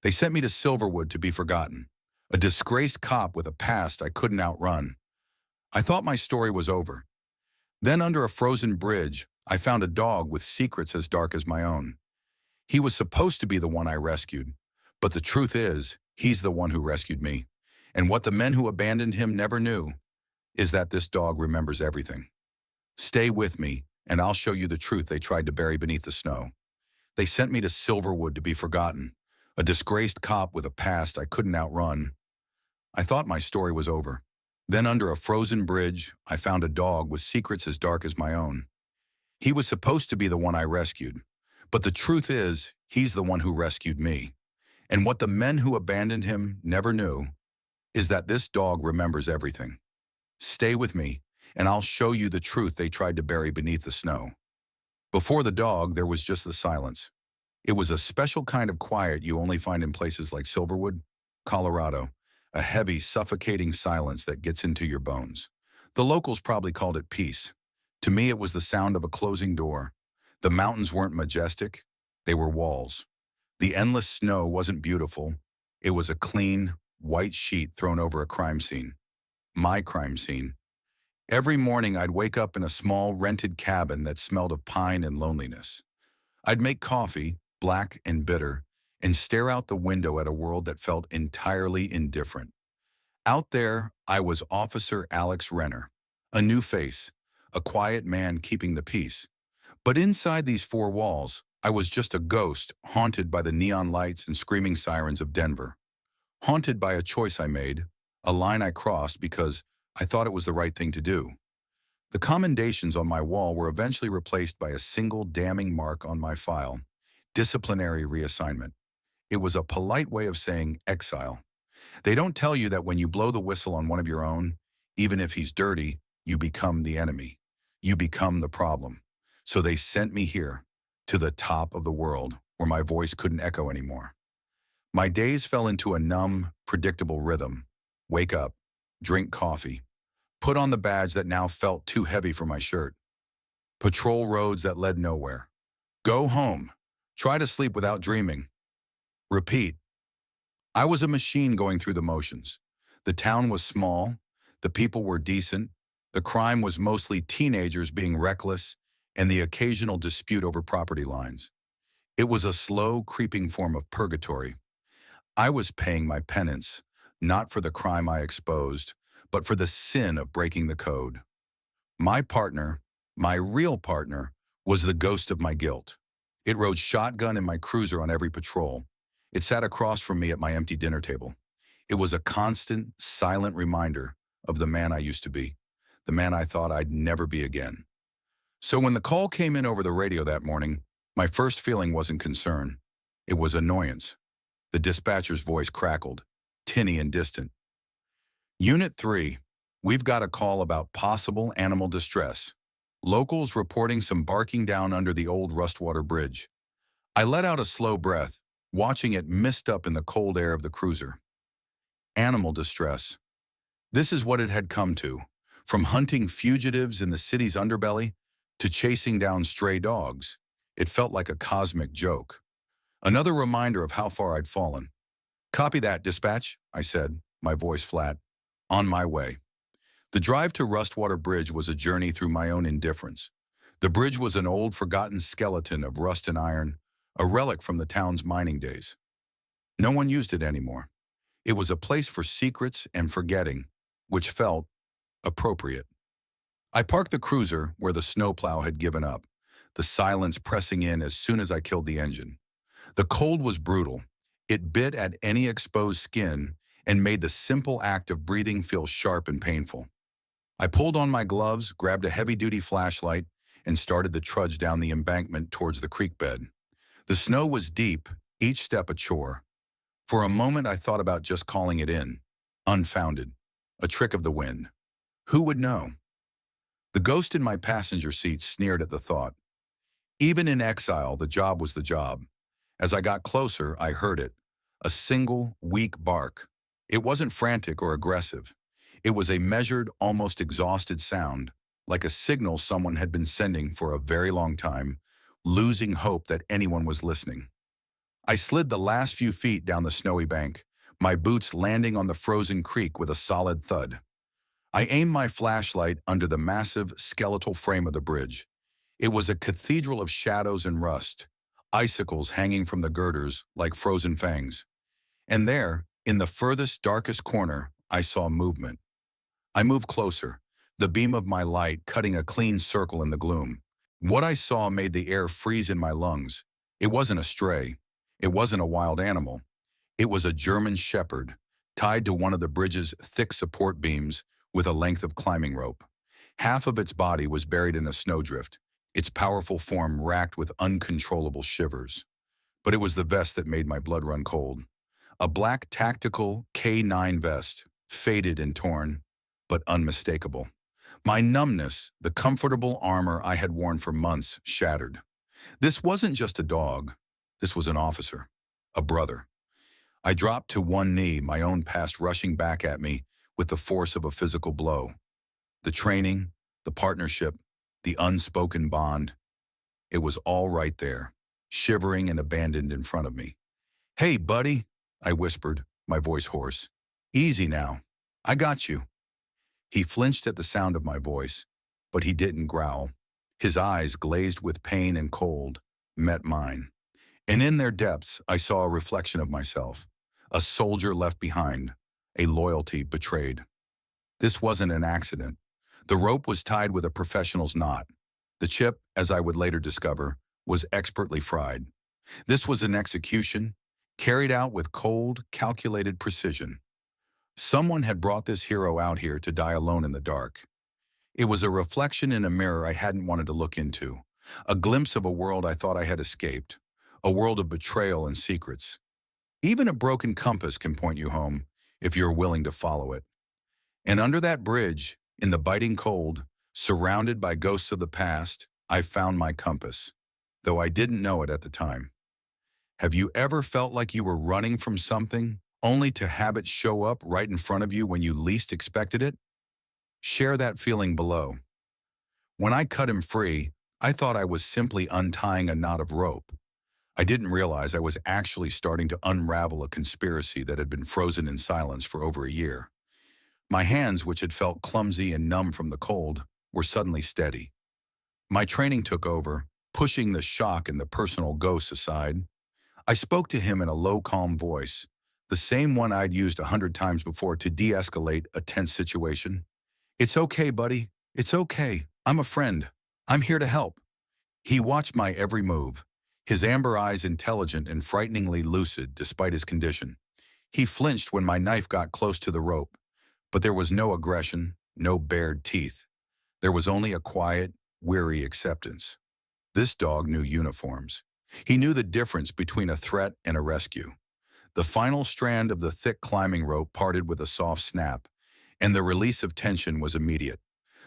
They sent me to Silverwood to be forgotten, a disgraced cop with a past I couldn't outrun. I thought my story was over. Then under a frozen bridge, I found a dog with secrets as dark as my own. He was supposed to be the one I rescued, but the truth is, he's the one who rescued me. And what the men who abandoned him never knew is that this dog remembers everything. Stay with me, and I'll show you the truth they tried to bury beneath the snow. They sent me to Silverwood to be forgotten, a disgraced cop with a past I couldn't outrun. I thought my story was over. Then under a frozen bridge, I found a dog with secrets as dark as my own. He was supposed to be the one I rescued, but the truth is, he's the one who rescued me. And what the men who abandoned him never knew is that this dog remembers everything. Stay with me, and I'll show you the truth they tried to bury beneath the snow. Before the dog, there was just the silence. It was a special kind of quiet you only find in places like Silverwood, Colorado, a heavy, suffocating silence that gets into your bones. The locals probably called it peace. To me, it was the sound of a closing door. The mountains weren't majestic, they were walls. The endless snow wasn't beautiful. It was a clean, white sheet thrown over a crime scene. My crime scene. Every morning I'd wake up in a small rented cabin that smelled of pine and loneliness. I'd make coffee, black and bitter, and stare out the window at a world that felt entirely indifferent. Out there, I was Officer Alex Renner, a new face, a quiet man keeping the peace. But inside these four walls, I was just a ghost haunted by the neon lights and screaming sirens of Denver. Haunted by a choice I made, a line I crossed because I thought it was the right thing to do. The commendations on my wall were eventually replaced by a single damning mark on my file: disciplinary reassignment. It was a polite way of saying exile. They don't tell you that when you blow the whistle on one of your own, even if he's dirty, you become the enemy. You become the problem. So they sent me here, to the top of the world, where my voice couldn't echo anymore. My days fell into a numb, predictable rhythm. Wake up, drink coffee, put on the badge that now felt too heavy for my shirt, patrol roads that led nowhere, go home, try to sleep without dreaming, repeat. I was a machine going through the motions. The town was small, the people were decent, the crime was mostly teenagers being reckless, and the occasional dispute over property lines. It was a slow, creeping form of purgatory. I was paying my penance, not for the crime I exposed, but for the sin of breaking the code. My partner, my real partner, was the ghost of my guilt. It rode shotgun in my cruiser on every patrol. It sat across from me at my empty dinner table. It was a constant, silent reminder of the man I used to be, the man I thought I'd never be again. So when the call came in over the radio that morning, my first feeling wasn't concern. It was annoyance. The dispatcher's voice crackled, tinny and distant. Unit 3, we've got a call about possible animal distress. Locals reporting some barking down under the old Rustwater Bridge. I let out a slow breath, watching it mist up in the cold air of the cruiser. Animal distress. This is what it had come to. From hunting fugitives in the city's underbelly to chasing down stray dogs. It felt like a cosmic joke. Another reminder of how far I'd fallen. Copy that, dispatch, I said, my voice flat. On my way. The drive to Rustwater Bridge was a journey through my own indifference. The bridge was an old, forgotten skeleton of rust and iron, a relic from the town's mining days. No one used it anymore. It was a place for secrets and forgetting, which felt appropriate. I parked the cruiser where the snowplow had given up, the silence pressing in as soon as I killed the engine. The cold was brutal. It bit at any exposed skin and made the simple act of breathing feel sharp and painful. I pulled on my gloves, grabbed a heavy-duty flashlight, and started the trudge down the embankment towards the creek bed. The snow was deep, each step a chore. For a moment I thought about just calling it in. Unfounded. A trick of the wind. Who would know? The ghost in my passenger seat sneered at the thought. Even in exile, the job was the job. As I got closer, I heard it. A single, weak bark. It wasn't frantic or aggressive. It was a measured, almost exhausted sound, like a signal someone had been sending for a very long time, losing hope that anyone was listening. I slid the last few feet down the snowy bank, my boots landing on the frozen creek with a solid thud. I aimed my flashlight under the massive skeletal frame of the bridge. It was a cathedral of shadows and rust, icicles hanging from the girders like frozen fangs. And there, in the furthest, darkest corner, I saw movement. I moved closer, the beam of my light cutting a clean circle in the gloom. What I saw made the air freeze in my lungs. It wasn't a stray. It wasn't a wild animal. It was a German shepherd, tied to one of the bridge's thick support beams with a length of climbing rope. Half of its body was buried in a snowdrift, its powerful form racked with uncontrollable shivers. But it was the vest that made my blood run cold. A black tactical K9 vest, faded and torn, but unmistakable. My numbness, the comfortable armor I had worn for months, shattered. This wasn't just a dog. This was an officer, a brother. I dropped to one knee, my own past rushing back at me with the force of a physical blow. The training, the partnership, the unspoken bond. It was all right there, shivering and abandoned in front of me. "Hey, buddy," I whispered, my voice hoarse. "Easy now. I got you." He flinched at the sound of my voice, but he didn't growl. His eyes, glazed with pain and cold, met mine. And in their depths, I saw a reflection of myself, a soldier left behind, a loyalty betrayed. This wasn't an accident. The rope was tied with a professional's knot. The chip, as I would later discover, was expertly fried. This was an execution, carried out with cold, calculated precision. Someone had brought this hero out here to die alone in the dark. It was a reflection in a mirror I hadn't wanted to look into, a glimpse of a world I thought I had escaped, a world of betrayal and secrets. Even a broken compass can point you home if you're willing to follow it. And under that bridge, in the biting cold, surrounded by ghosts of the past, I found my compass, though I didn't know it at the time. Have you ever felt like you were running from something, only to have it show up right in front of you when you least expected it? Share that feeling below. When I cut him free, I thought I was simply untying a knot of rope. I didn't realize I was actually starting to unravel a conspiracy that had been frozen in silence for over a year. My hands, which had felt clumsy and numb from the cold, were suddenly steady. My training took over, pushing the shock and the personal ghosts aside. I spoke to him in a low, calm voice, the same one I'd used 100 times before to de-escalate a tense situation. "It's okay, buddy. It's okay. I'm a friend. I'm here to help." He watched my every move, his amber eyes intelligent and frighteningly lucid despite his condition. He flinched when my knife got close to the rope, but there was no aggression, no bared teeth. There was only a quiet, weary acceptance. This dog knew uniforms. He knew the difference between a threat and a rescue. The final strand of the thick climbing rope parted with a soft snap, and the release of tension was immediate.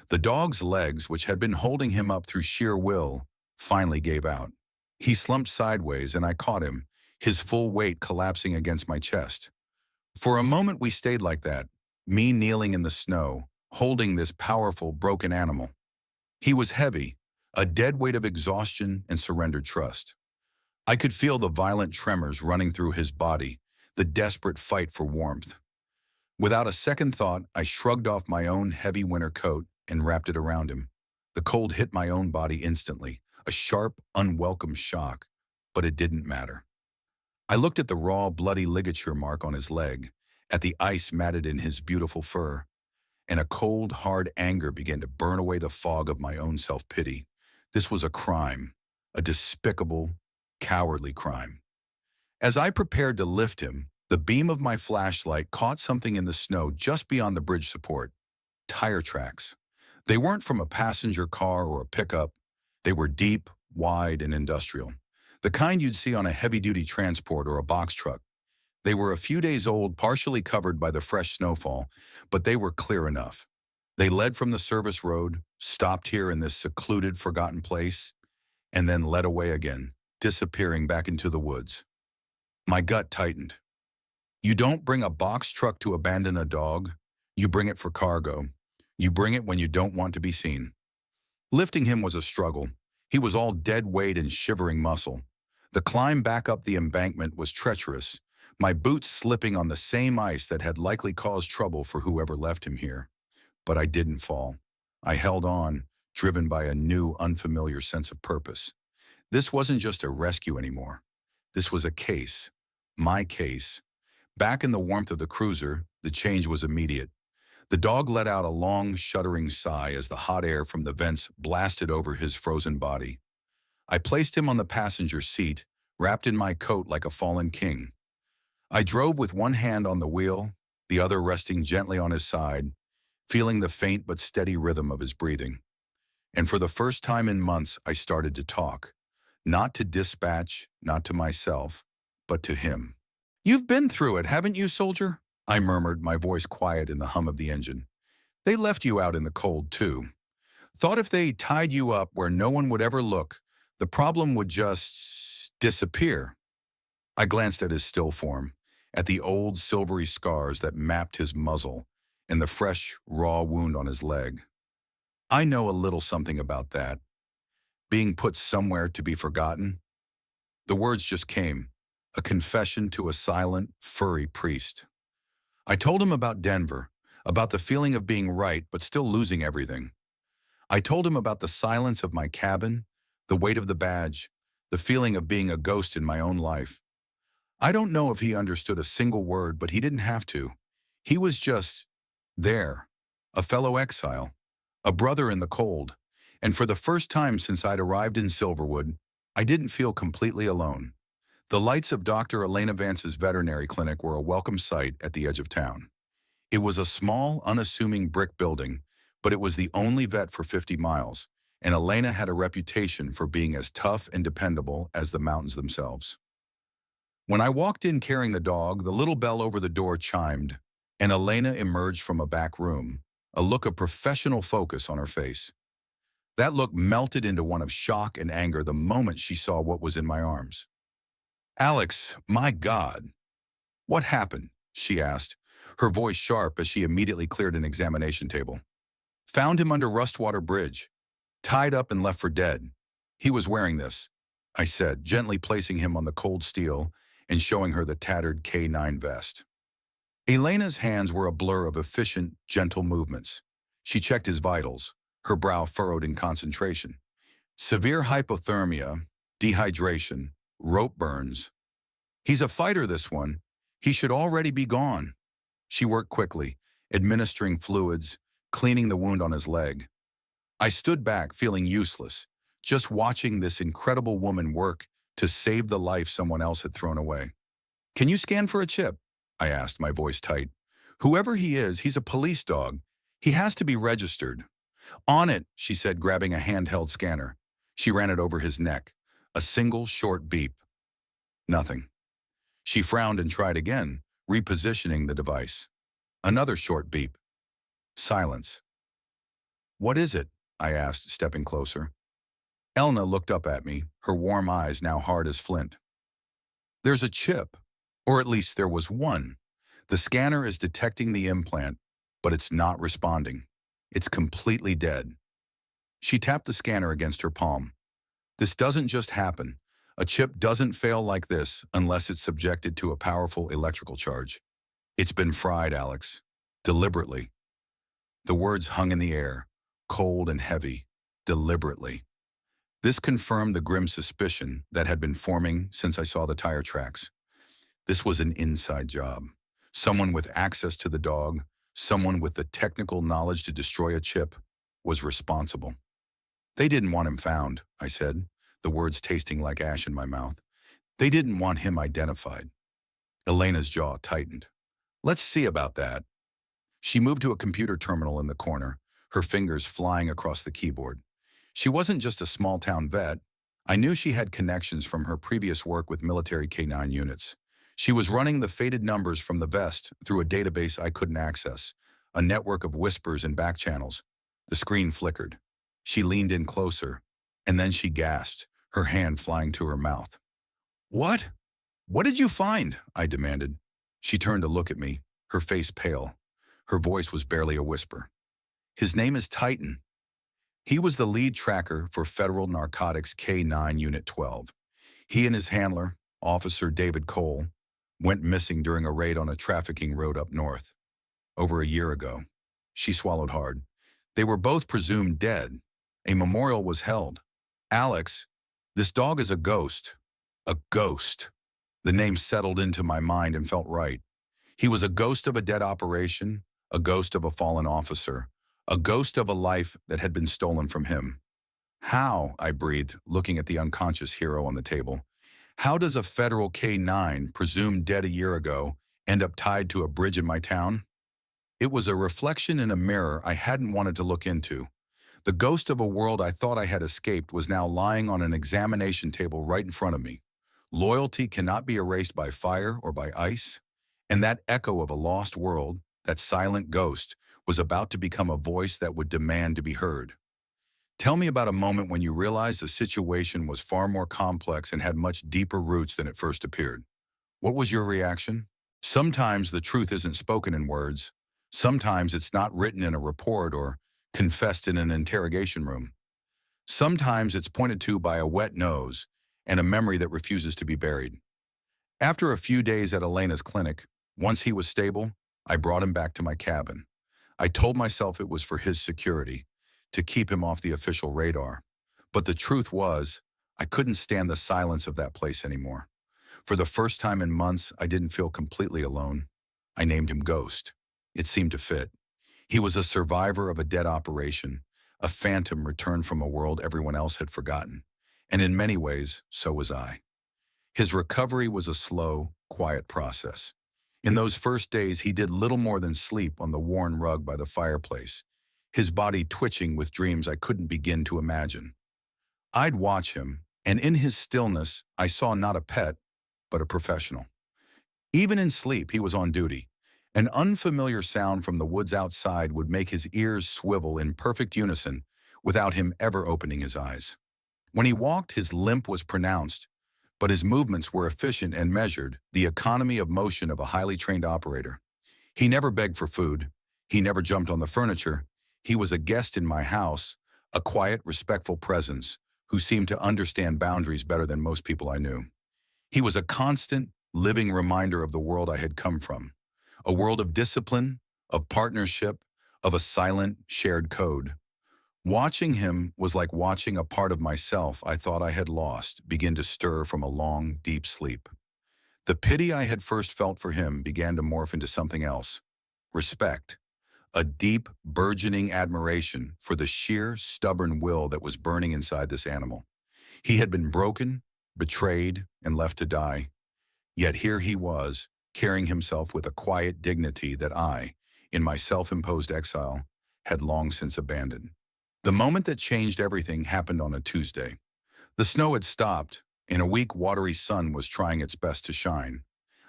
The dog's legs, which had been holding him up through sheer will, finally gave out. He slumped sideways, and I caught him, his full weight collapsing against my chest. For a moment we stayed like that, me kneeling in the snow, holding this powerful, broken animal. He was heavy, a dead weight of exhaustion and surrendered trust. I could feel the violent tremors running through his body, the desperate fight for warmth. Without a second thought, I shrugged off my own heavy winter coat and wrapped it around him. The cold hit my own body instantly, a sharp, unwelcome shock, but it didn't matter. I looked at the raw, bloody ligature mark on his leg, at the ice matted in his beautiful fur, and a cold, hard anger began to burn away the fog of my own self-pity. This was a crime, a despicable, cowardly crime. As I prepared to lift him, the beam of my flashlight caught something in the snow just beyond the bridge support. Tire tracks. They weren't from a passenger car or a pickup. They were deep, wide, and industrial. The kind you'd see on a heavy-duty transport or a box truck. They were a few days old, partially covered by the fresh snowfall, but they were clear enough. They led from the service road, stopped here in this secluded, forgotten place, and then led away again, disappearing back into the woods. My gut tightened. You don't bring a box truck to abandon a dog. You bring it for cargo. You bring it when you don't want to be seen. Lifting him was a struggle. He was all dead weight and shivering muscle. The climb back up the embankment was treacherous, my boots slipping on the same ice that had likely caused trouble for whoever left him here. But I didn't fall. I held on, driven by a new, unfamiliar sense of purpose. This wasn't just a rescue anymore. This was a case. My case. Back in the warmth of the cruiser, the change was immediate. The dog let out a long, shuddering sigh as the hot air from the vents blasted over his frozen body. I placed him on the passenger seat, wrapped in my coat like a fallen king. I drove with one hand on the wheel, the other resting gently on his side, feeling the faint but steady rhythm of his breathing. And for the first time in months, I started to talk. Not to dispatch, not to myself, but to him. "You've been through it, haven't you, soldier?" I murmured, my voice quiet in the hum of the engine. "They left you out in the cold, too. Thought if they tied you up where no one would ever look, the problem would just disappear." I glanced at his still form, at the old silvery scars that mapped his muzzle, and the fresh, raw wound on his leg. I know a little something about that. Being put somewhere to be forgotten. The words just came, a confession to a silent, furry priest. I told him about Denver, about the feeling of being right but still losing everything. I told him about the silence of my cabin, the weight of the badge, the feeling of being a ghost in my own life. I don't know if he understood a single word, but he didn't have to. He was just there, a fellow exile, a brother in the cold. And for the first time since I'd arrived in Silverwood, I didn't feel completely alone. The lights of Dr. Elena Vance's veterinary clinic were a welcome sight at the edge of town. It was a small, unassuming brick building, but it was the only vet for 50 miles, and Elena had a reputation for being as tough and dependable as the mountains themselves. When I walked in carrying the dog, the little bell over the door chimed, and Elena emerged from a back room, a look of professional focus on her face. That look melted into one of shock and anger the moment she saw what was in my arms. "Alex, my God. What happened?" she asked, her voice sharp as she immediately cleared an examination table. "Found him under Rustwater Bridge, tied up and left for dead. He was wearing this," I said, gently placing him on the cold steel and showing her the tattered K9 vest. Elena's hands were a blur of efficient, gentle movements. She checked his vitals, her brow furrowed in concentration. "Severe hypothermia, dehydration, rope burns. He's a fighter, this one. He should already be gone." She worked quickly, administering fluids, cleaning the wound on his leg. I stood back, feeling useless, just watching this incredible woman work to save the life someone else had thrown away. "Can you scan for a chip?" I asked, my voice tight. "Whoever he is, he's a police dog. He has to be registered." "On it," she said, grabbing a handheld scanner. She ran it over his neck. A single short beep. Nothing. She frowned and tried again, repositioning the device. Another short beep. Silence. "What is it?" I asked, stepping closer. Elna looked up at me, her warm eyes now hard as flint. "There's a chip, or at least there was one. The scanner is detecting the implant, but it's not responding. It's completely dead." She tapped the scanner against her palm. "This doesn't just happen. A chip doesn't fail like this unless it's subjected to a powerful electrical charge. It's been fried, Alex. Deliberately." The words hung in the air, cold and heavy. Deliberately. This confirmed the grim suspicion that had been forming since I saw the tire tracks. This was an inside job. Someone with access to the dog, someone with the technical knowledge to destroy a chip, was responsible. "They didn't want him found," I said, the words tasting like ash in my mouth. "They didn't want him identified." Elena's jaw tightened. "Let's see about that." She moved to a computer terminal in the corner, her fingers flying across the keyboard. She wasn't just a small-town vet. I knew she had connections from her previous work with military K9 units. She was running the faded numbers from the vest through a database I couldn't access, a network of whispers and back channels. The screen flickered. She leaned in closer, and then she gasped, her hand flying to her mouth. "What? What did you find?" I demanded. She turned to look at me, her face pale. Her voice was barely a whisper. "His name is Titan. He was the lead tracker for Federal Narcotics K9 Unit 12. He and his handler, Officer David Cole, went missing during a raid on a trafficking road up north. Over a year ago. She swallowed hard. They were both presumed dead. A memorial was held. Alex, this dog is a ghost. A ghost. The name settled into my mind and felt right. He was a ghost of a dead operation, a ghost of a fallen officer, a ghost of a life that had been stolen from him. How, I breathed, looking at the unconscious hero on the table. How does a federal K-9, presumed dead a year ago, end up tied to a bridge in my town? It was a reflection in a mirror I hadn't wanted to look into. The ghost of a world I thought I had escaped was now lying on an examination table right in front of me. Loyalty cannot be erased by fire or by ice, and that echo of a lost world, that silent ghost, was about to become a voice that would demand to be heard. Tell me about a moment when you realized the situation was far more complex and had much deeper roots than it first appeared. What was your reaction? Sometimes the truth isn't spoken in words. Sometimes it's not written in a report or confessed in an interrogation room. Sometimes it's pointed to by a wet nose and a memory that refuses to be buried. After a few days at Elena's clinic, once he was stable, I brought him back to my cabin. I told myself it was for his security, to keep him off the official radar. But the truth was, I couldn't stand the silence of that place anymore. For the first time in months, I didn't feel completely alone. I named him Ghost. It seemed to fit. He was a survivor of a dead operation, a phantom returned from a world everyone else had forgotten. And in many ways, so was I. His recovery was a slow, quiet process. In those first days, he did little more than sleep on the worn rug by the fireplace, his body twitching with dreams I couldn't begin to imagine. I'd watch him, and in his stillness, I saw not a pet, but a professional. Even in sleep, he was on duty. An unfamiliar sound from the woods outside would make his ears swivel in perfect unison without him ever opening his eyes. When he walked, his limp was pronounced, but his movements were efficient and measured, the economy of motion of a highly trained operator. He never begged for food. He never jumped on the furniture. He was a guest in my house, a quiet, respectful presence who seemed to understand boundaries better than most people I knew. He was a constant, living reminder of the world I had come from. A world of discipline, of partnership, of a silent, shared code. Watching him was like watching a part of myself I thought I had lost begin to stir from a long, deep sleep. The pity I had first felt for him began to morph into something else. Respect. A deep, burgeoning admiration for the sheer, stubborn will that was burning inside this animal. He had been broken, betrayed, and left to die. Yet here he was, carrying himself with a quiet dignity that I, in my self-imposed exile, had long since abandoned. The moment that changed everything happened on a Tuesday. The snow had stopped, and a weak, watery sun was trying its best to shine.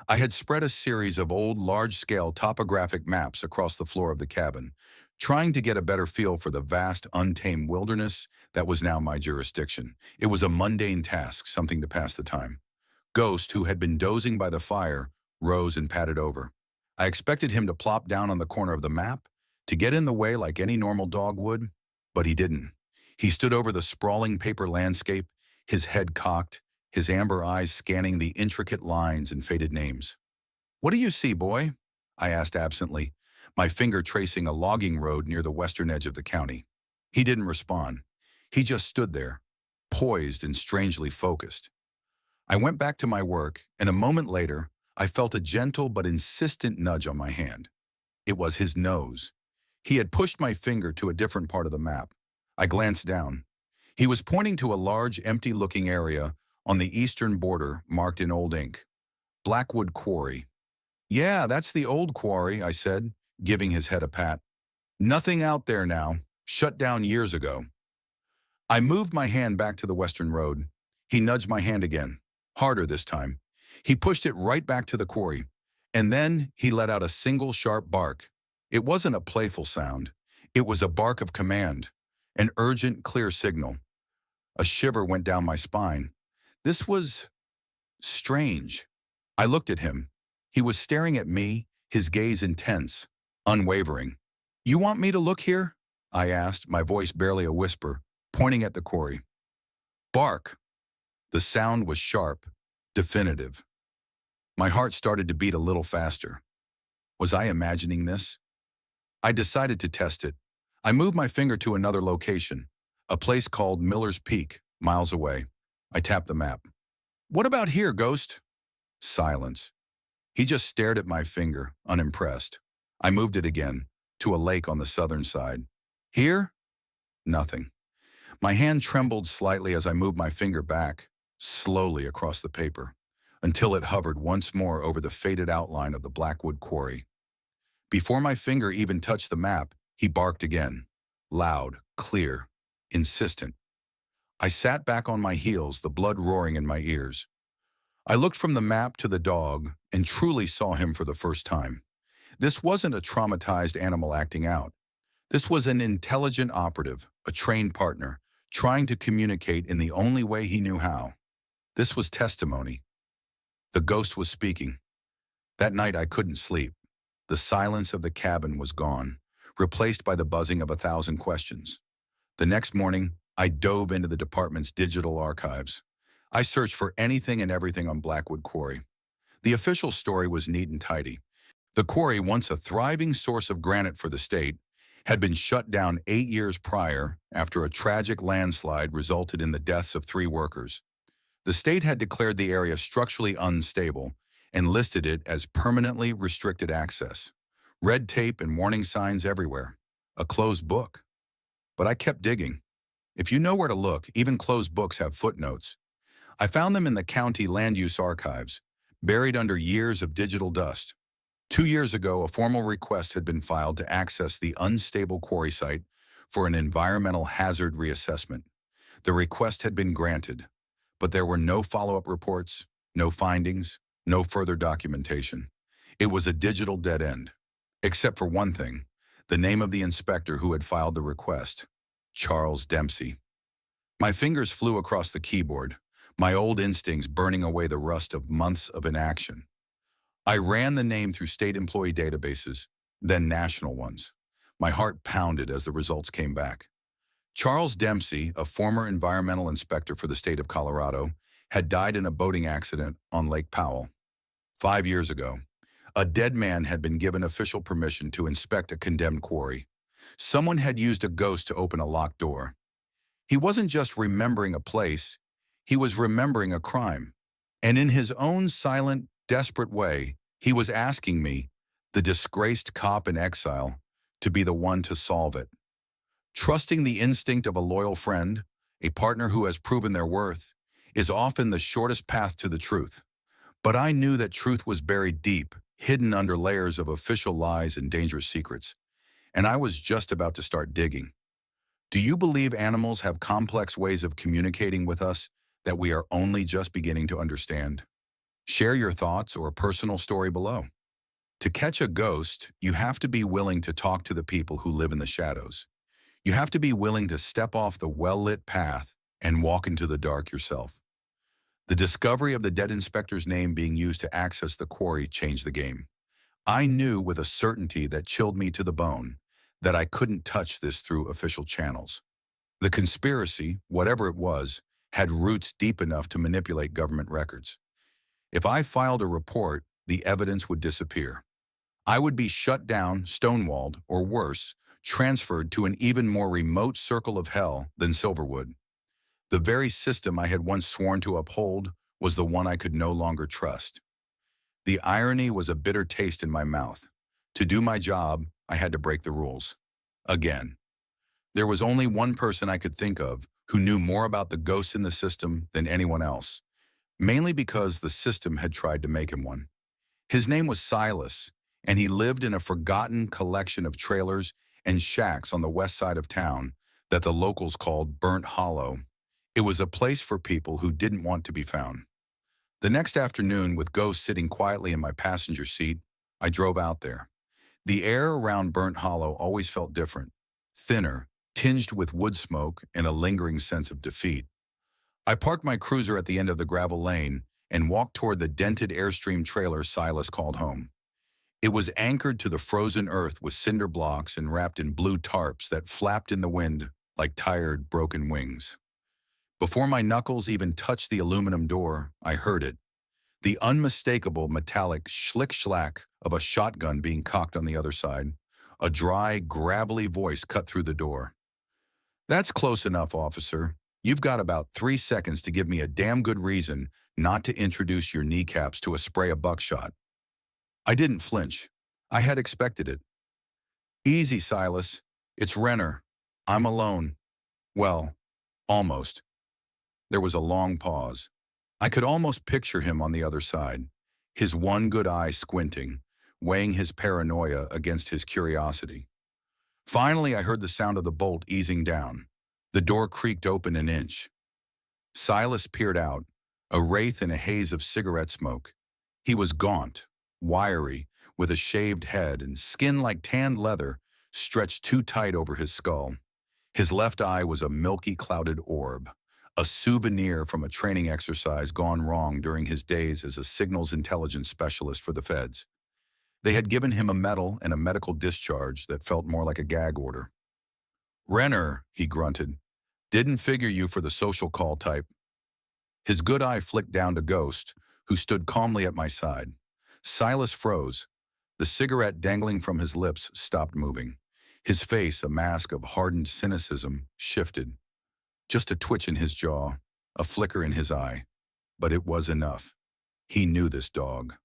I had spread a series of old, large-scale topographic maps across the floor of the cabin, trying to get a better feel for the vast, untamed wilderness that was now my jurisdiction. It was a mundane task, something to pass the time. Ghost, who had been dozing by the fire, rose and padded over. I expected him to plop down on the corner of the map, to get in the way like any normal dog would, but he didn't. He stood over the sprawling paper landscape, his head cocked, his amber eyes scanning the intricate lines and faded names. "What do you see, boy?" I asked absently, my finger tracing a logging road near the western edge of the county. He didn't respond. He just stood there, poised and strangely focused. I went back to my work, and a moment later, I felt a gentle but insistent nudge on my hand. It was his nose. He had pushed my finger to a different part of the map. I glanced down. He was pointing to a large, empty-looking area on the eastern border marked in old ink. Blackwood Quarry. "Yeah, that's the old quarry," I said, giving his head a pat. "Nothing out there now. Shut down years ago." I moved my hand back to the western road. He nudged my hand again, harder this time. He pushed it right back to the quarry, and then he let out a single sharp bark. It wasn't a playful sound. It was a bark of command, an urgent, clear signal. A shiver went down my spine. This was strange. I looked at him. He was staring at me, his gaze intense, unwavering. "You want me to look here?" I asked, my voice barely a whisper, pointing at the quarry. "Bark." The sound was sharp, definitive. My heart started to beat a little faster. Was I imagining this? I decided to test it. I moved my finger to another location, a place called Miller's Peak, miles away. I tapped the map. "What about here, Ghost?" Silence. He just stared at my finger, unimpressed. I moved it again, to a lake on the southern side. "Here?" Nothing. My hand trembled slightly as I moved my finger back, slowly across the paper, until it hovered once more over the faded outline of the Blackwood Quarry. Before my finger even touched the map, he barked again. Loud, clear, insistent. I sat back on my heels, the blood roaring in my ears. I looked from the map to the dog and truly saw him for the first time. This wasn't a traumatized animal acting out. This was an intelligent operative, a trained partner, trying to communicate in the only way he knew how. This was testimony. The ghost was speaking. That night I couldn't sleep. The silence of the cabin was gone, replaced by the buzzing of 1,000 questions. The next morning, I dove into the department's digital archives. I searched for anything and everything on Blackwood Quarry. The official story was neat and tidy. The quarry, once a thriving source of granite for the state, had been shut down 8 years prior after a tragic landslide resulted in the deaths of 3 workers. The state had declared the area structurally unstable and listed it as permanently restricted access. Red tape and warning signs everywhere. A closed book. But I kept digging. If you know where to look, even closed books have footnotes. I found them in the county land use archives, buried under years of digital dust. 2 years ago, a formal request had been filed to access the unstable quarry site for an environmental hazard reassessment. The request had been granted, but there were no follow-up reports, no findings, no further documentation. It was a digital dead end. Except for one thing, the name of the inspector who had filed the request, Charles Dempsey. My fingers flew across the keyboard, my old instincts burning away the rust of months of inaction. I ran the name through state employee databases, then national ones. My heart pounded as the results came back. Charles Dempsey, a former environmental inspector for the state of Colorado, had died in a boating accident on Lake Powell. 5 years ago, a dead man had been given official permission to inspect a condemned quarry. Someone had used a ghost to open a locked door. He wasn't just remembering a place, he was remembering a crime. And in his own silent, desperate way, he was asking me, the disgraced cop in exile, to be the one to solve it. Trusting the instinct of a loyal friend, a partner who has proven their worth, is often the shortest path to the truth. But I knew that truth was buried deep, hidden under layers of official lies and dangerous secrets. And I was just about to start digging. Do you believe animals have complex ways of communicating with us that we are only just beginning to understand? Share your thoughts or a personal story below. To catch a ghost, you have to be willing to talk to the people who live in the shadows. You have to be willing to step off the well-lit path and walk into the dark yourself. The discovery of the dead inspector's name being used to access the quarry changed the game. I knew with a certainty that chilled me to the bone that I couldn't touch this through official channels. The conspiracy, whatever it was, had roots deep enough to manipulate government records. If I filed a report, the evidence would disappear. I would be shut down, stonewalled, or worse, transferred to an even more remote circle of hell than Silverwood. The very system I had once sworn to uphold was the one I could no longer trust. The irony was a bitter taste in my mouth. To do my job, I had to break the rules. Again. There was only one person I could think of who knew more about the ghosts in the system than anyone else, mainly because the system had tried to make him one. His name was Silas, and he lived in a forgotten collection of trailers and shacks on the west side of town that the locals called Burnt Hollow. It was a place for people who didn't want to be found. The next afternoon, with ghosts sitting quietly in my passenger seat, I drove out there. The air around Burnt Hollow always felt different, thinner, tinged with wood smoke and a lingering sense of defeat. I parked my cruiser at the end of the gravel lane and walked toward the dented Airstream trailer Silas called home. It was anchored to the frozen earth with cinder blocks and wrapped in blue tarps that flapped in the wind like tired, broken wings. Before my knuckles even touched the aluminum door, I heard it. The unmistakable metallic schlick-schlack of a shotgun being cocked on the other side. A dry, gravelly voice cut through the door. "That's close enough, officer. You've got about 3 seconds to give me a damn good reason not to introduce your kneecaps to a spray of buckshot." I didn't flinch. I had expected it. "Easy, Silas. It's Renner. I'm alone. Well, almost." There was a long pause. I could almost picture him on the other side, his one good eye squinting, weighing his paranoia against his curiosity. Finally, I heard the sound of the bolt easing down. The door creaked open an inch. Silas peered out, a wraith in a haze of cigarette smoke. He was gaunt, wiry, with a shaved head and skin like tanned leather stretched too tight over his skull. His left eye was a milky clouded orb, a souvenir from a training exercise gone wrong during his days as a signals intelligence specialist for the feds. They had given him a medal and a medical discharge that felt more like a gag order. "Renner," he grunted. "Didn't figure you for the social call type." His good eye flicked down to Ghost, who stood calmly at my side. Silas froze. The cigarette dangling from his lips stopped moving. His face, a mask of hardened cynicism, shifted. Just a twitch in his jaw, a flicker in his eye. But it was enough. He knew this dog.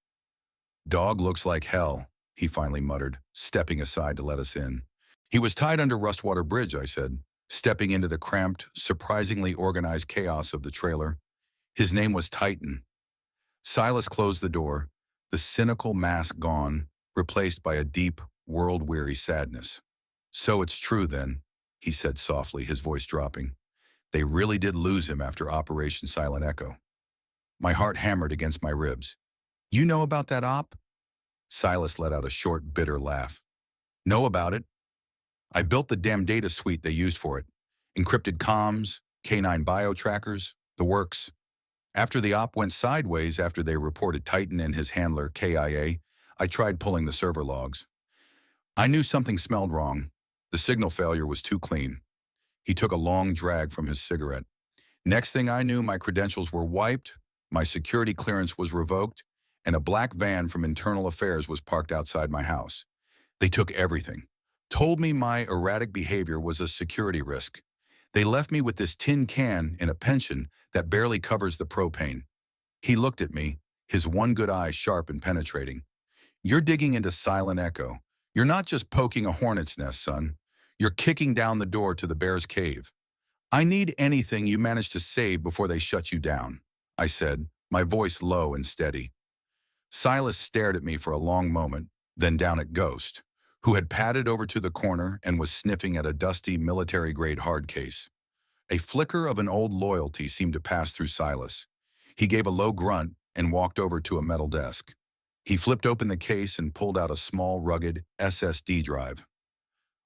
"Dog looks like hell," he finally muttered, stepping aside to let us in. "He was tied under Rustwater Bridge," I said, stepping into the cramped, surprisingly organized chaos of the trailer. "His name was Titan." Silas closed the door, the cynical mask gone, replaced by a deep, world-weary sadness. "So it's true, then," he said softly, his voice dropping. "They really did lose him after Operation Silent Echo." My heart hammered against my ribs. "You know about that op?" Silas let out a short, bitter laugh. "Know about it? I built the damn data suite they used for it. Encrypted comms, K9 bio-trackers, the works. After the op went sideways after they reported Titan and his handler, KIA, I tried pulling the server logs. I knew something smelled wrong. The signal failure was too clean." He took a long drag from his cigarette. "Next thing I knew, my credentials were wiped, my security clearance was revoked, and a black van from Internal Affairs was parked outside my house. They took everything. Told me my erratic behavior was a security risk. They left me with this tin can in a pension that barely covers the propane." He looked at me, his one good eye sharp and penetrating. "You're digging into Silent Echo. You're not just poking a hornet's nest, son. You're kicking down the door to the bear's cave. I need anything you manage to save before they shut you down," I said, my voice low and steady. Silas stared at me for a long moment, then down at Ghost, who had padded over to the corner and was sniffing at a dusty military-grade hard case. A flicker of an old loyalty seemed to pass through Silas. He gave a low grunt and walked over to a metal desk. He flipped open the case and pulled out a small, rugged SSD drive.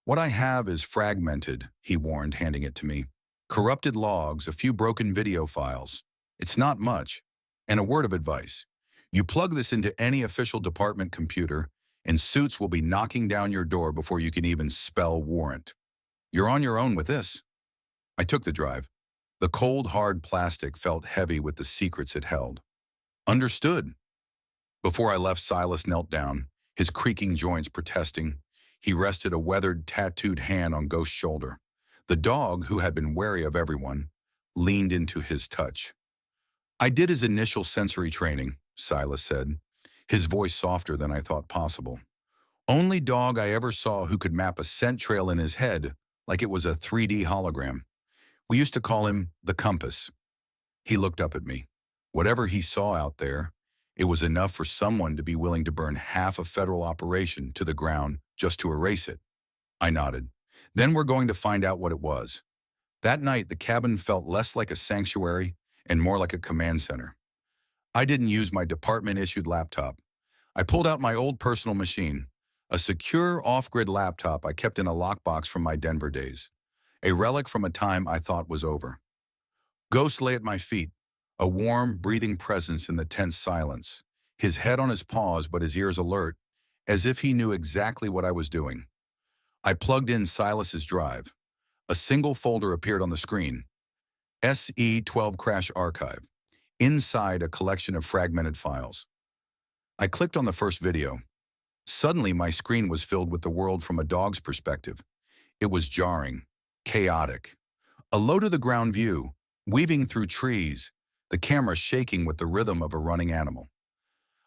"What I have is fragmented," he warned, handing it to me. "Corrupted logs, a few broken video files. It's not much. And a word of advice. You plug this into any official department computer, and suits will be knocking down your door before you can even spell warrant. You're on your own with this." I took the drive. The cold, hard plastic felt heavy with the secrets it held. "Understood." Before I left, Silas knelt down, his creaking joints protesting. He rested a weathered, tattooed hand on Ghost's shoulder. The dog, who had been wary of everyone, leaned into his touch. "I did his initial sensory training," Silas said, his voice softer than I thought possible. "Only dog I ever saw who could map a scent trail in his head like it was a 3D hologram. We used to call him the Compass." He looked up at me. Whatever he saw out there, it was enough for someone to be willing to burn half a federal operation to the ground just to erase it. I nodded. "Then we're going to find out what it was." That night, the cabin felt less like a sanctuary and more like a command center. I didn't use my department-issued laptop. I pulled out my old personal machine, a secure off-grid laptop I kept in a lockbox from my Denver days, a relic from a time I thought was over. Ghost lay at my feet, a warm, breathing presence in the tense silence, his head on his paws but his ears alert, as if he knew exactly what I was doing. I plugged in Silas's drive. A single folder appeared on the screen. SE12 Crash Archive. Inside a collection of fragmented files. I clicked on the first video. Suddenly, my screen was filled with the world from a dog's perspective. It was jarring, chaotic. A low-to-the-ground view, weaving through trees, the camera shaking with the rhythm of a running animal.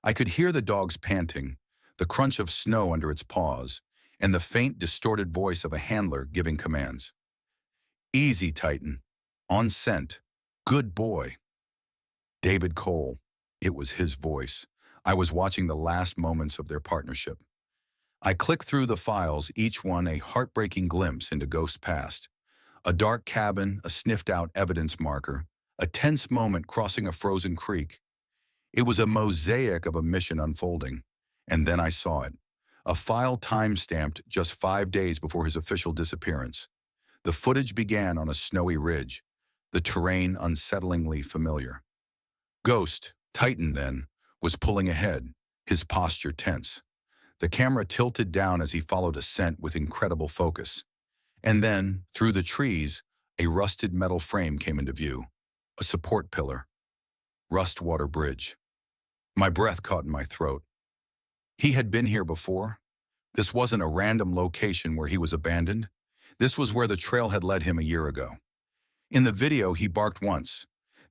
I could hear the dog's panting, the crunch of snow under its paws, and the faint, distorted voice of a handler giving commands. Easy, Titan. On scent. Good boy. David Cole. It was his voice. I was watching the last moments of their partnership. I clicked through the files, each one a heartbreaking glimpse into Ghost's past. A dark cabin, a sniffed-out evidence marker, a tense moment crossing a frozen creek. It was a mosaic of a mission unfolding. And then I saw it. A file time-stamped just 5 days before his official disappearance. The footage began on a snowy ridge, the terrain unsettlingly familiar. Ghost, Titan then, was pulling ahead, his posture tense. The camera tilted down as he followed a scent with incredible focus. And then, through the trees, a rusted metal frame came into view. A support pillar. Rustwater Bridge. My breath caught in my throat. He had been here before. This wasn't a random location where he was abandoned. This was where the trail had led him a year ago. In the video, he barked once,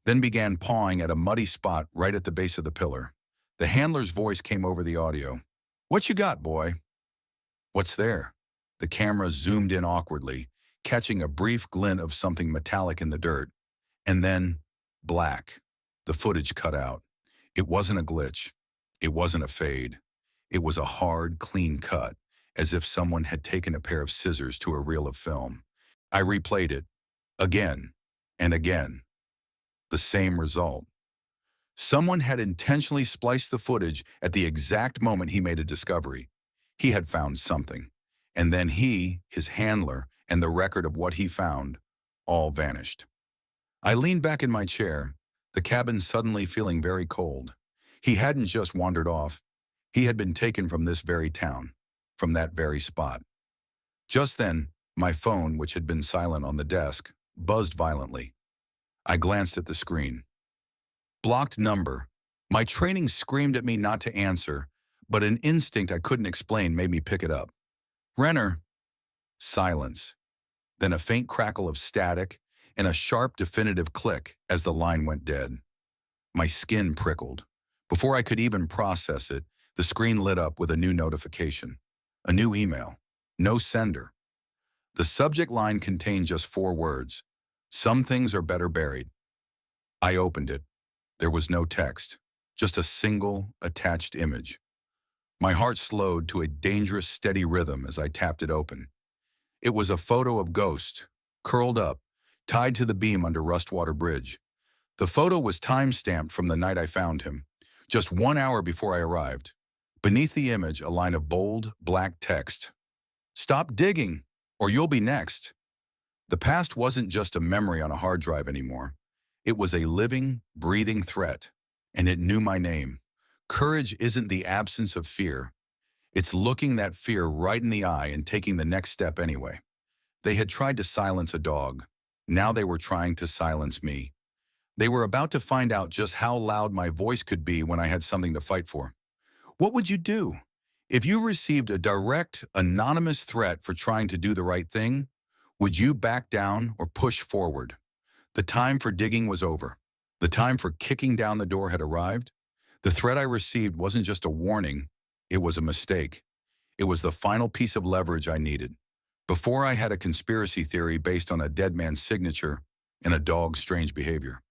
then began pawing at a muddy spot right at the base of the pillar. The handler's voice came over the audio. "What you got, boy?" "What's there?" The camera zoomed in awkwardly, catching a brief glint of something metallic in the dirt. And then, black. The footage cut out. It wasn't a glitch. It wasn't a fade. It was a hard, clean cut, as if someone had taken a pair of scissors to a reel of film. I replayed it, again and again. The same result. Someone had intentionally spliced the footage at the exact moment he made a discovery. He had found something. And then he, his handler, and the record of what he found, all vanished. I leaned back in my chair, the cabin suddenly feeling very cold. He hadn't just wandered off. He had been taken from this very town, from that very spot. Just then, my phone, which had been silent on the desk, buzzed violently. I glanced at the screen. Blocked number. My training screamed at me not to answer, but an instinct I couldn't explain made me pick it up. "Renner." Silence. Then a faint crackle of static and a sharp, definitive click as the line went dead. My skin prickled. Before I could even process it, the screen lit up with a new notification. A new email. No sender. The subject line contained just 4 words. "Some things are better buried." I opened it. There was no text, just a single, attached image. My heart slowed to a dangerous, steady rhythm as I tapped it open. It was a photo of Ghost, curled up, tied to the beam under Rustwater Bridge. The photo was time-stamped from the night I found him, just 1 hour before I arrived. Beneath the image, a line of bold, black text. "Stop digging, or you'll be next." The past wasn't just a memory on a hard drive anymore. It was a living, breathing threat, and it knew my name. Courage isn't the absence of fear. It's looking that fear right in the eye and taking the next step anyway. They had tried to silence a dog. Now they were trying to silence me. They were about to find out just how loud my voice could be when I had something to fight for. What would you do? If you received a direct, anonymous threat for trying to do the right thing, would you back down or push forward? The time for digging was over. The time for kicking down the door had arrived. The threat I received wasn't just a warning, it was a mistake. It was the final piece of leverage I needed. Before I had a conspiracy theory based on a dead man's signature and a dog's strange behavior.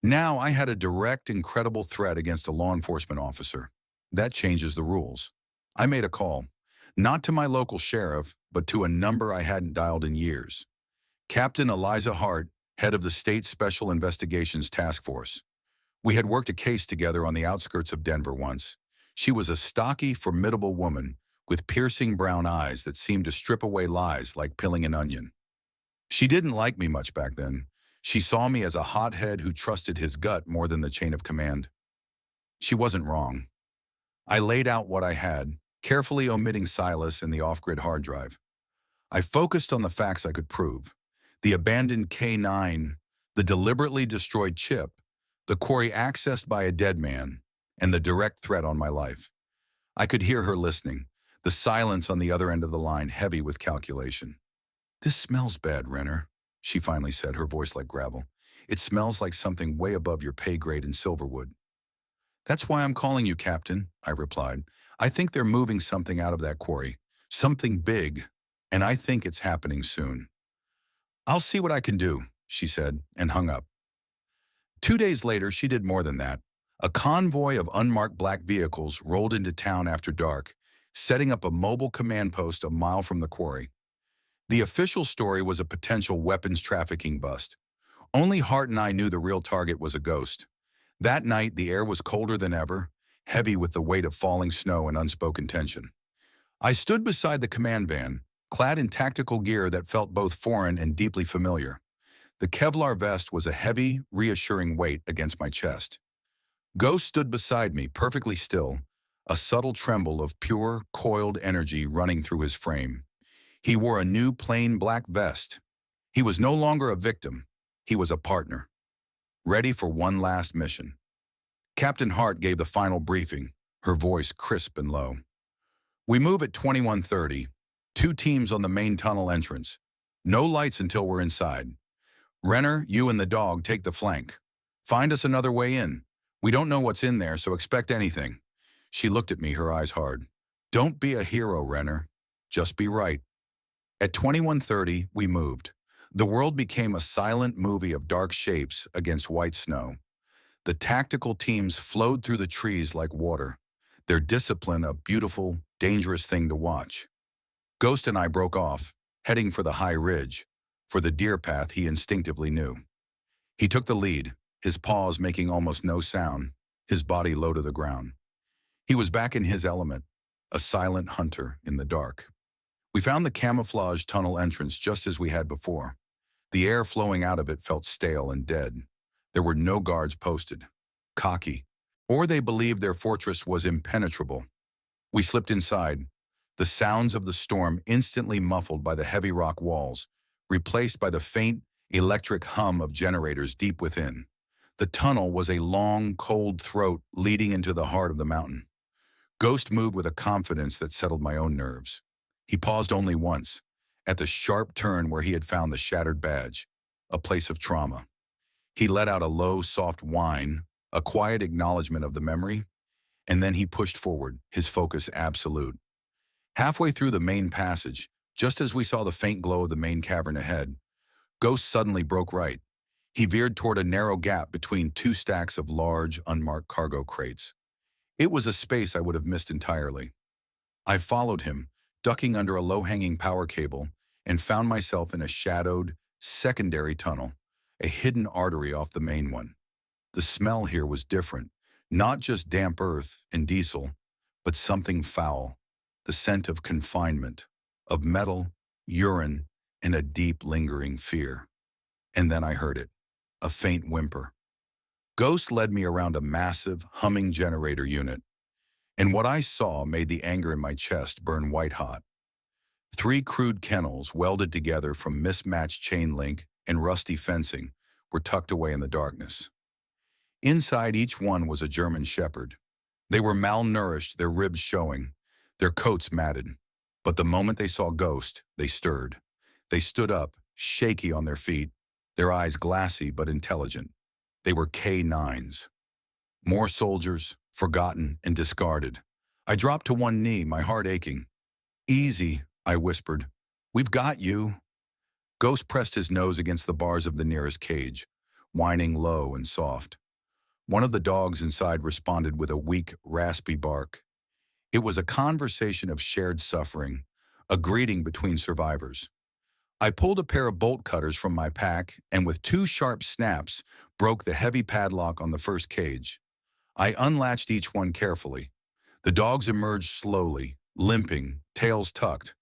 Now I had a direct, incredible threat against a law enforcement officer. That changes the rules. I made a call, not to my local sheriff, but to a number I hadn't dialed in years. Captain Eliza Hart, head of the State Special Investigations Task Force. We had worked a case together on the outskirts of Denver once. She was a stocky, formidable woman with piercing brown eyes that seemed to strip away lies like peeling an onion. She didn't like me much back then. She saw me as a hothead who trusted his gut more than the chain of command. She wasn't wrong. I laid out what I had, carefully omitting Silas and the off-grid hard drive. I focused on the facts I could prove. The abandoned K9, The deliberately destroyed chip, the quarry accessed by a dead man, and the direct threat on my life. I could hear her listening, the silence on the other end of the line heavy with calculation. "This smells bad, Renner," she finally said, her voice like gravel. "It smells like something way above your pay grade in Silverwood." "That's why I'm calling you, Captain," I replied. "I think they're moving something out of that quarry. Something big, and I think it's happening soon." "I'll see what I can do," she said, and hung up. 2 days later, she did more than that. A convoy of unmarked black vehicles rolled into town after dark, setting up a mobile command post a mile from the quarry. The official story was a potential weapons trafficking bust. Only Hart and I knew the real target was a ghost. That night, the air was colder than ever, heavy with the weight of falling snow and unspoken tension. I stood beside the command van, clad in tactical gear that felt both foreign and deeply familiar. The Kevlar vest was a heavy, reassuring weight against my chest. Ghost stood beside me, perfectly still, a subtle tremble of pure, coiled energy running through his frame. He wore a new plain black vest. He was no longer a victim. He was a partner, ready for one last mission. Captain Hart gave the final briefing, her voice crisp and low. "We move at 21:30. 2 teams on the main tunnel entrance. No lights until we're inside. Renner, you and the dog take the flank. Find us another way in. We don't know what's in there, so expect anything." She looked at me, her eyes hard. "Don't be a hero, Renner. Just be right." At 21:30, we moved. The world became a silent movie of dark shapes against white snow. The tactical teams flowed through the trees like water, their discipline a beautiful, dangerous thing to watch. Ghost and I broke off, heading for the high ridge, for the deer path he instinctively knew. He took the lead, his paws making almost no sound, his body low to the ground. He was back in his element, a silent hunter in the dark. We found the camouflage tunnel entrance just as we had before. The air flowing out of it felt stale and dead. There were no guards posted, cocky, or they believed their fortress was impenetrable. We slipped inside, the sounds of the storm instantly muffled by the heavy rock walls, replaced by the faint, electric hum of generators deep within. The tunnel was a long, cold throat leading into the heart of the mountain. Ghost moved with a confidence that settled my own nerves. He paused only once, at the sharp turn where he had found the shattered badge, a place of trauma. He let out a low, soft whine, a quiet acknowledgement of the memory, and then he pushed forward, his focus absolute. Halfway through the main passage, just as we saw the faint glow of the main cavern ahead, Ghost suddenly broke right. He veered toward a narrow gap between 2 stacks of large, unmarked cargo crates. It was a space I would have missed entirely. I followed him, ducking under a low-hanging power cable, and found myself in a shadowed, secondary tunnel, a hidden artery off the main one. The smell here was different, not just damp earth and diesel, but something foul, the scent of confinement, of metal, urine, and a deep, lingering fear. And then I heard it, a faint whimper. Ghost led me around a massive, humming generator unit, and what I saw made the anger in my chest burn white-hot. 3 crude kennels welded together from mismatched chain link and rusty fencing were tucked away in the darkness. Inside each one was a German shepherd. They were malnourished, their ribs showing, their coats matted. But the moment they saw Ghost, they stirred. They stood up, shaky on their feet, their eyes glassy but intelligent. They were K9s. More soldiers, forgotten and discarded. I dropped to one knee, my heart aching. "Easy," I whispered. "We've got you." Ghost pressed his nose against the bars of the nearest cage, whining low and soft. One of the dogs inside responded with a weak, raspy bark. It was a conversation of shared suffering, a greeting between survivors. I pulled a pair of bolt cutters from my pack and with 2 sharp snaps broke the heavy padlock on the first cage. I unlatched each one carefully. The dogs emerged slowly, limping, tails tucked.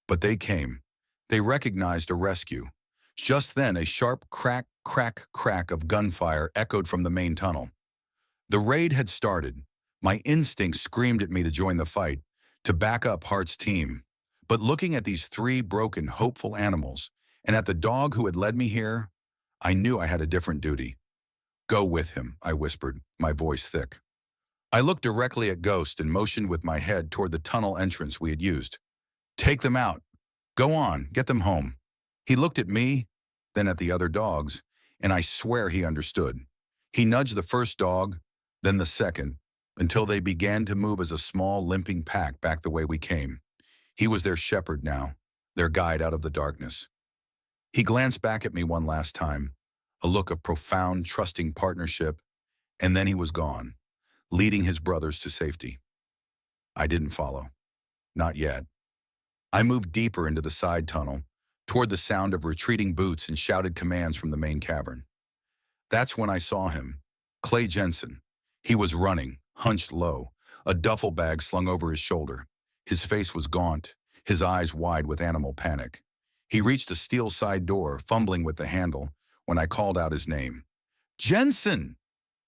But they came. They recognized a rescue. Just then, a sharp crack, crack, crack of gunfire echoed from the main tunnel. The raid had started. My instincts screamed at me to join the fight, to back up Hart's team. But looking at these 3 broken, hopeful animals, and at the dog who had led me here, I knew I had a different duty. Go with him, I whispered, my voice thick. I looked directly at Ghost and motioned with my head toward the tunnel entrance we had used. Take them out. Go on, get them home. He looked at me, then at the other dogs, and I swear he understood. He nudged the first dog, then the second, until they began to move as a small, limping pack back the way we came. He was their shepherd now, their guide out of the darkness. He glanced back at me one last time, a look of profound, trusting partnership, and then he was gone, leading his brothers to safety. I didn't follow. Not yet. I moved deeper into the side tunnel, toward the sound of retreating boots and shouted commands from the main cavern. That's when I saw him, Clay Jensen. He was running, hunched low, a duffel bag slung over his shoulder. His face was gaunt, his eyes wide with animal panic. He reached a steel side door, fumbling with the handle, when I called out his name. Jensen!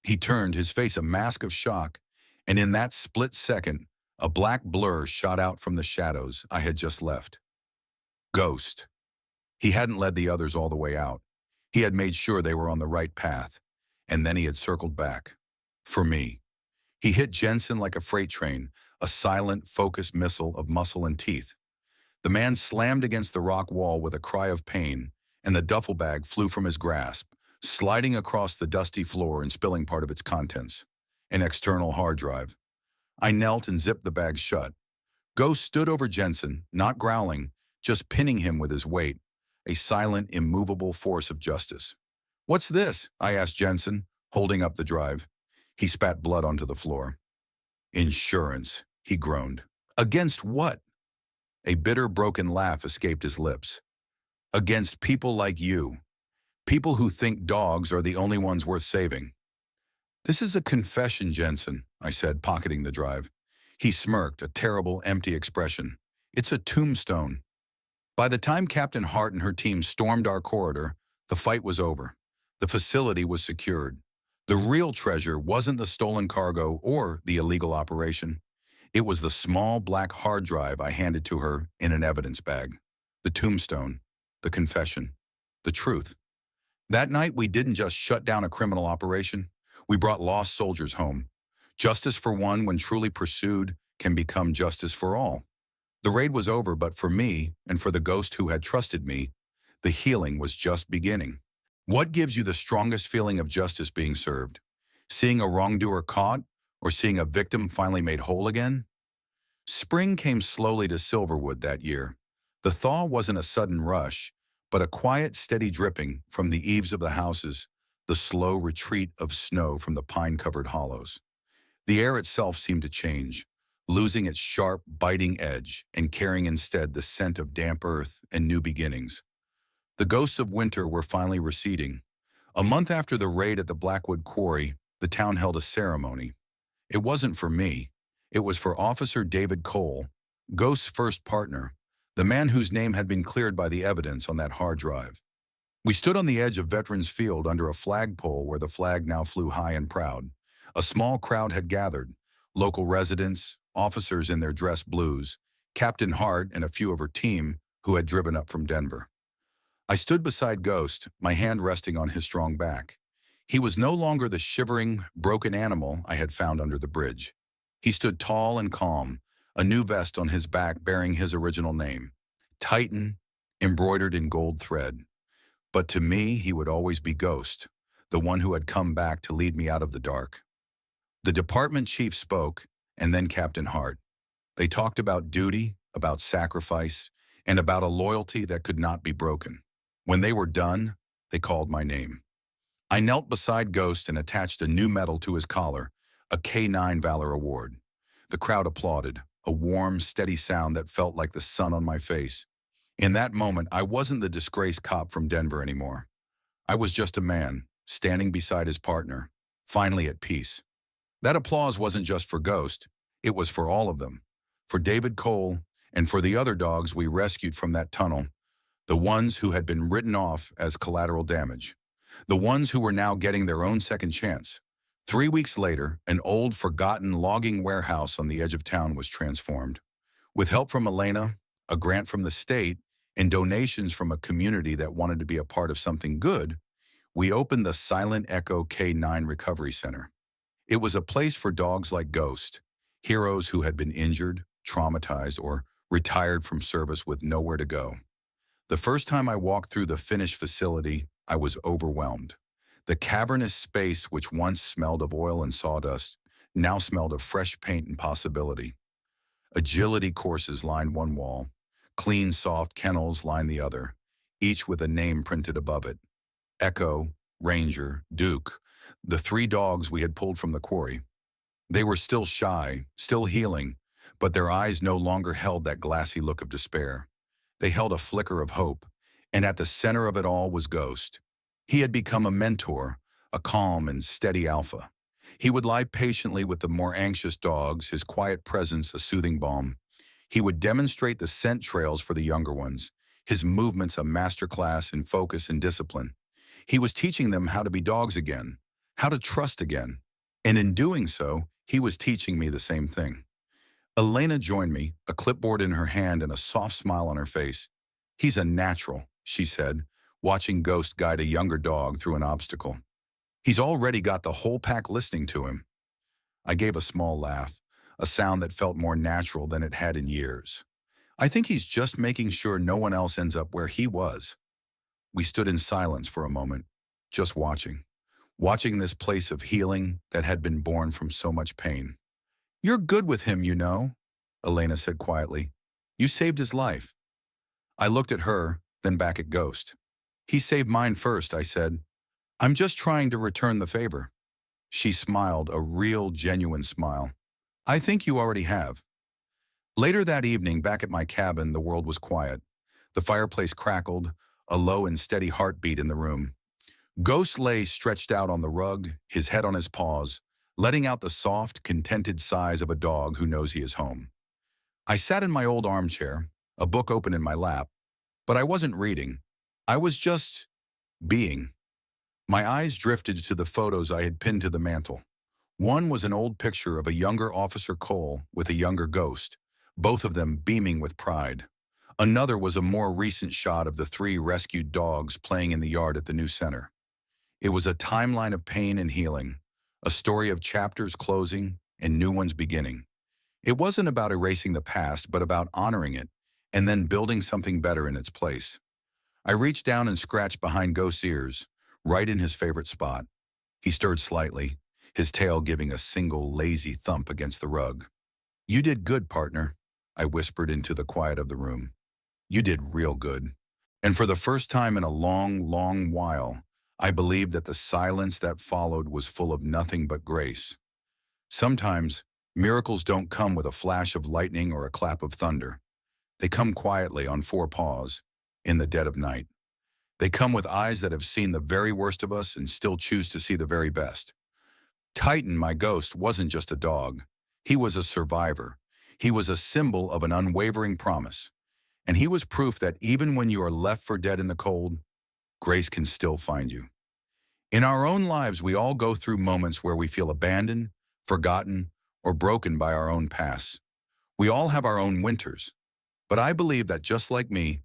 He turned, his face a mask of shock, and in that split second, a black blur shot out from the shadows I had just left. Ghost. He hadn't led the others all the way out. He had made sure they were on the right path, and then he had circled back. For me. He hit Jensen like a freight train, a silent, focused missile of muscle and teeth. The man slammed against the rock wall with a cry of pain, and the duffel bag flew from his grasp, sliding across the dusty floor and spilling part of its contents, an external hard drive. I knelt and zipped the bag shut. Ghost stood over Jensen, not growling, just pinning him with his weight, a silent, immovable force of justice. What's this? I asked Jensen, holding up the drive. He spat blood onto the floor. Insurance, he groaned. Against what? A bitter, broken laugh escaped his lips. Against people like you. People who think dogs are the only ones worth saving. This is a confession, Jensen, I said, pocketing the drive. He smirked, a terrible, empty expression. It's a tombstone. By the time Captain Hart and her team stormed our corridor, the fight was over. The facility was secured. The real treasure wasn't the stolen cargo or the illegal operation. It was the small black hard drive I handed to her in an evidence bag. The tombstone, the confession, the truth. That night, we didn't just shut down a criminal operation. We brought lost soldiers home. Justice for one, when truly pursued, can become justice for all. The raid was over, but for me, and for the ghost who had trusted me, the healing was just beginning. What gives you the strongest feeling of justice being served? Seeing a wrongdoer caught, or seeing a victim finally made whole again? Spring came slowly to Silverwood that year. The thaw wasn't a sudden rush, but a quiet, steady dripping from the eaves of the houses, the slow retreat of snow from the pine-covered hollows. The air itself seemed to change, losing its sharp, biting edge and carrying instead the scent of damp earth and new beginnings. The ghosts of winter were finally receding. A month after the raid at the Blackwood Quarry, the town held a ceremony. It wasn't for me. It was for Officer David Cole, Ghost's first partner, the man whose name had been cleared by the evidence on that hard drive. We stood on the edge of Veterans Field under a flagpole where the flag now flew high and proud. A small crowd had gathered, local residents, officers in their dress blues, Captain Hart and a few of her team who had driven up from Denver. I stood beside Ghost, my hand resting on his strong back. He was no longer the shivering, broken animal I had found under the bridge. He stood tall and calm, a new vest on his back bearing his original name, Titan, embroidered in gold thread. But to me, he would always be Ghost, the one who had come back to lead me out of the dark. The department chief spoke, and then Captain Hart. They talked about duty, about sacrifice, and about a loyalty that could not be broken. When they were done, they called my name. I knelt beside Ghost and attached a new medal to his collar, a K9 Valor Award. The crowd applauded, a warm, steady sound that felt like the sun on my face. In that moment, I wasn't the disgraced cop from Denver anymore. I was just a man, standing beside his partner, finally at peace. That applause wasn't just for Ghost, it was for all of them. For David Cole, and for the other dogs we rescued from that tunnel, the ones who had been written off as collateral damage. The ones who were now getting their own second chance. 3 weeks later, an old, forgotten logging warehouse on the edge of town was transformed. With help from Elena, a grant from the state, and donations from a community that wanted to be a part of something good, We opened the Silent Echo K9 Recovery Center. It was a place for dogs like Ghost, heroes who had been injured, traumatized, or retired from service with nowhere to go. The first time I walked through the finished facility, I was overwhelmed. The cavernous space, which once smelled of oil and sawdust, now smelled of fresh paint and possibility. Agility courses lined one wall. Clean, soft kennels lined the other, each with a name printed above it. Echo, Ranger, Duke, the three dogs we had pulled from the quarry. They were still shy, still healing, but their eyes no longer held that glassy look of despair. They held a flicker of hope, and at the center of it all was Ghost. He had become a mentor, a calm and steady alpha. He would lie patiently with the more anxious dogs, his quiet presence a soothing balm. He would demonstrate the scent trails for the younger ones, his movements a masterclass in focus and discipline. He was teaching them how to be dogs again, how to trust again. And in doing so, he was teaching me the same thing. Elena joined me, a clipboard in her hand and a soft smile on her face. "He's a natural," she said, watching Ghost guide a younger dog through an obstacle. "He's already got the whole pack listening to him." I gave a small laugh, a sound that felt more natural than it had in years. "I think he's just making sure no one else ends up where he was." We stood in silence for a moment, just watching this place of healing that had been born from so much pain. "You're good with him, you know," Elena said quietly. "You saved his life." I looked at her, then back at Ghost. "He saved mine first," I said. "I'm just trying to return the favor." She smiled, a real, genuine smile. "I think you already have." Later that evening, back at my cabin, the world was quiet. The fireplace crackled, a low and steady heartbeat in the room. Ghost lay stretched out on the rug, his head on his paws, letting out the soft, contented sighs of a dog who knows he is home. I sat in my old armchair, a book open in my lap, but I wasn't reading. I was just being. My eyes drifted to the photos I had pinned to the mantel. One was an old picture of a younger Officer Cole with a younger Ghost, both of them beaming with pride. Another was a more recent shot of the three rescued dogs playing in the yard at the new center. It was a timeline of pain and healing, a story of chapters closing and new ones beginning. It wasn't about erasing the past, but about honoring it and then building something better in its place. I reached down and scratched behind Ghost's ears, right in his favorite spot. He stirred slightly, his tail giving a single lazy thump against the rug. "You did good, partner," I whispered into the quiet of the room. "You did real good." And for the first time in a long, long while, I believed that the silence that followed was full of nothing but grace. Sometimes, miracles don't come with a flash of lightning or a clap of thunder. They come quietly on four paws, in the dead of night. They come with eyes that have seen the very worst of us and still choose to see the very best. Titan, my Ghost, wasn't just a dog. He was a survivor. He was a symbol of an unwavering promise. And he was proof that even when you are left for dead in the cold, grace can still find you. In our own lives, we all go through moments where we feel abandoned, forgotten, or broken by our own past. We all have our own winters. But I believe that just like me,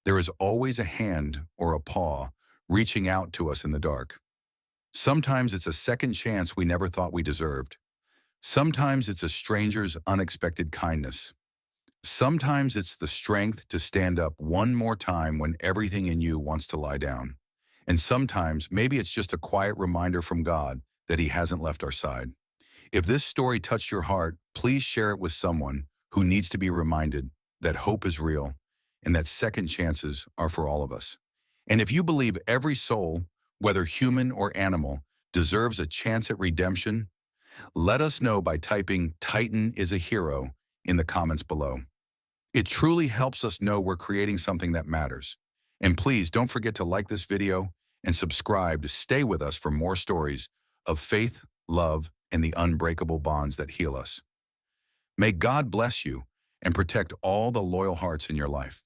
there is always a hand or a paw reaching out to us in the dark. Sometimes it's a second chance we never thought we deserved. Sometimes it's a stranger's unexpected kindness. Sometimes it's the strength to stand up one more time when everything in you wants to lie down. And sometimes maybe it's just a quiet reminder from God that He hasn't left our side. If this story touched your heart, please share it with someone who needs to be reminded that hope is real and that second chances are for all of us. And if you believe every soul, whether human or animal, deserves a chance at redemption, let us know by typing "Titan is a hero" in the comments below. It truly helps us know we're creating something that matters. And please don't forget to like this video and subscribe to stay with us for more stories of faith, love, and the unbreakable bonds that heal us. May God bless you and protect all the loyal hearts in your life.